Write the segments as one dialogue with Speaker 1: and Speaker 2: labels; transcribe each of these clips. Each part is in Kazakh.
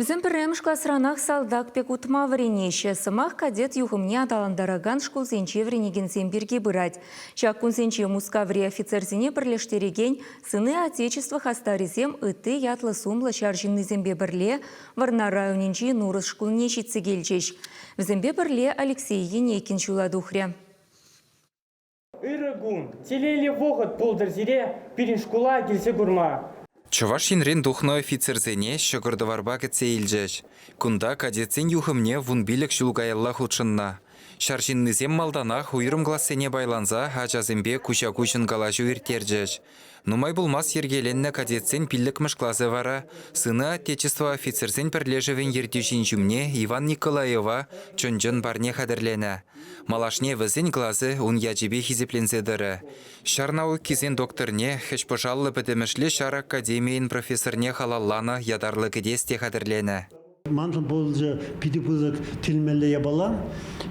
Speaker 1: Візім пірремш класранах салдак пек утма варенеше. Сымақ кадет юғымне адаландараган школ зенче варенеген земберге бұрад. Шак күнсенче мускаври офицерзіне бірлештереген сыны отечества хастаризем үтті ятлы сумлы шаржинны зембе бірле варна районенче нурыз школне шитсі келчеш. Візімбе бірле Алексей Енекин шуладухря.
Speaker 2: Ирыгун, телели вогот полдырзире пирин школа келсе гурма.
Speaker 3: Чуваш енрен духно офицерзене шөгірдіварба кетсе илжеш. Кунда кадетсен юхымне вун билік шулгаялла худшынна. Шаржиннызем малданах уйрым глассене байланза хачазембе куча-кучын галажу иртержеш. Нумай булмас ергеленне кадетсен пиллікміш класы вара, сыны отечества офицерсен пірлежевен ертюшін жүмне Иван Николаева чонжын барне хадырлене. Малашне візен класы ун яжебе хизепленседірі. Шарнау кизен докторне хеш пожаллы бідімішлі шар академиен профессорне халалланы ядарлы кедесте хадырлене.
Speaker 4: Манжын болжы педипузык тилмелле ябалам.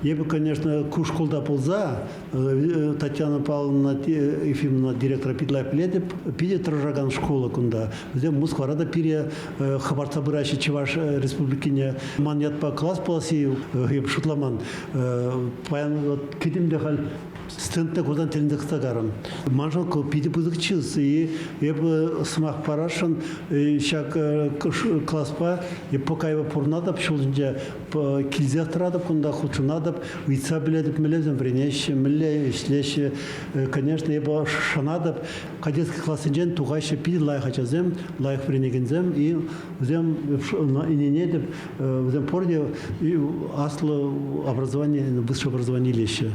Speaker 4: Ебі, конечно, кушкулда полза, Татьяна Павловна Ефимовна директора пидлай пледіп, пиде тұржаган школа күнда. Бізде Москварада пире хабарца бұрайшы Чеваш республикине ман ятпа класс поласи, ебі шутламан. Паян кетімде хал стендте кудан телінде қыстагарым. Манжын педипузык чыз, ебі сымақ парашын, шак класспа, покайва пурнадап, шулынже килзек тұрадып, күнда худшынадып, уйца біледіп, мілезім вренеші, міле, ішлеші, конечно, ебі шанадып, кадетский классынжен туғайшы пиде лайық ачазем, лайық вренегензем, и взем иненедіп, взем порде аслы образование, высшее образование леші.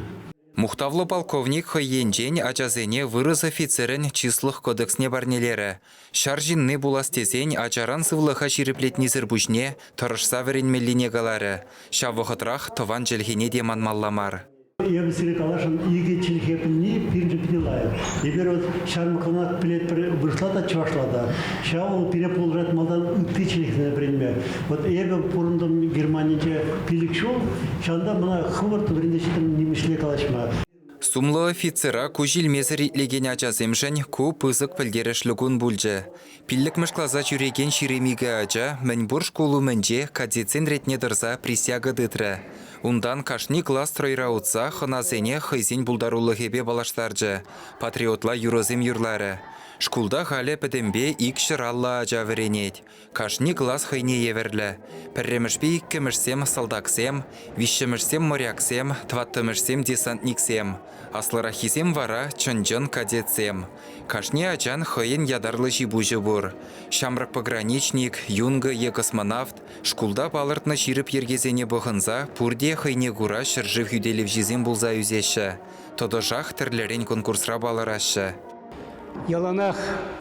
Speaker 3: Мухтавлы полковник хойенжен ачазене вырыз офицерін числых кодексне барнелері. Шаржинны буластезен ачаран сывлыха ширеплетнизір бұшне тұрышса веренмеліне галары. Шаввахытрах тован jelhene деман малламар.
Speaker 4: Я бы сирекалашын иге челхепінні пирінжі пиделайы. Ебер вот шармықына пилет бұрышлада чувашлада. Шау перепол жат малдан үтті челхіне бірінме. Вот ебе бұрындым Германияде пилік шол, шанда мұна хывырты біріндешетін немешле калашма.
Speaker 3: Сумлы офицера кужил мезір итлеген ачаземшін ку пызык пілдерішлігін бүлжі. Пиллік мышклаза жүреген ширемигі ача, мән бұр школу мәнже кадетсен ретне дырза присяга дытры. Ундан кашни класс тройра утса хыназене хайзен бұлдарулы хебе балаштаржы, патриотла юрозем юрлары. Шкулда халі пәдембе икшір алла ача веренет. Кашни класс хайне еверлі. Пірремішпе иккімішсем салдаксем, вишшімішсем моряксем, тваттымішсем десантниксем. Аслырахисем вара чонжон кадетсем. Кашни ачан хайын ядарлы жибужы бұр. Шамрак пограничник, юнга е космонавт. Шкулда балыртны ширіп ергезене бұғынза, пурде хайне гура шыржы хүделев жезем бұлза үзеші. Тодо жақ тірлерен конкурсра балырашы.
Speaker 5: Яланах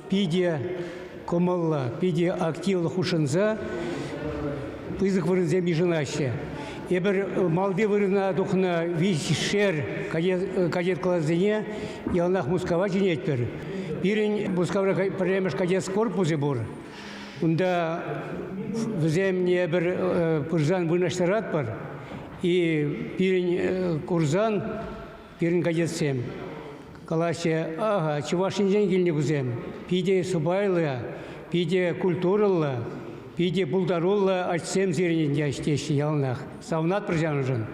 Speaker 5: пиде комалла, пиде активлы хушынза, пызык вырынзем ежынаще. Эбір малде вырына дұқына вишер кадет классыне яланах мускава женетпер. Пирин мускавра премеш кадет корпусы бур. Унда взем не бір пырзан вынаштарат бар. И пирин курзан, пирин кадетсем. Калаще, ага, чувашин женгильне бузем. Пиде субайлы, пиде культурылы, пиде булдарулы ачсем зерененде аштеші ялнах. Савнат прыжанжын.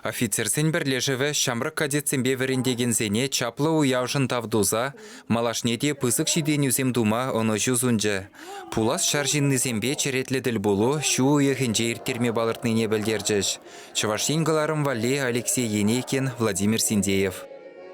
Speaker 3: Офицерсен бірлежеві шамрық кадетсенбе верендеген зене чаплы уяушын тавдуза, малашнеде пысық шиденюзем дума оны жүзунжы. Пулас шаржиннызембе черетледіл болу шу уяхынже ирттерме балыртныне білдерджіш. Чувашин галарым вале Алексей Енекин, Владимир Синдеев.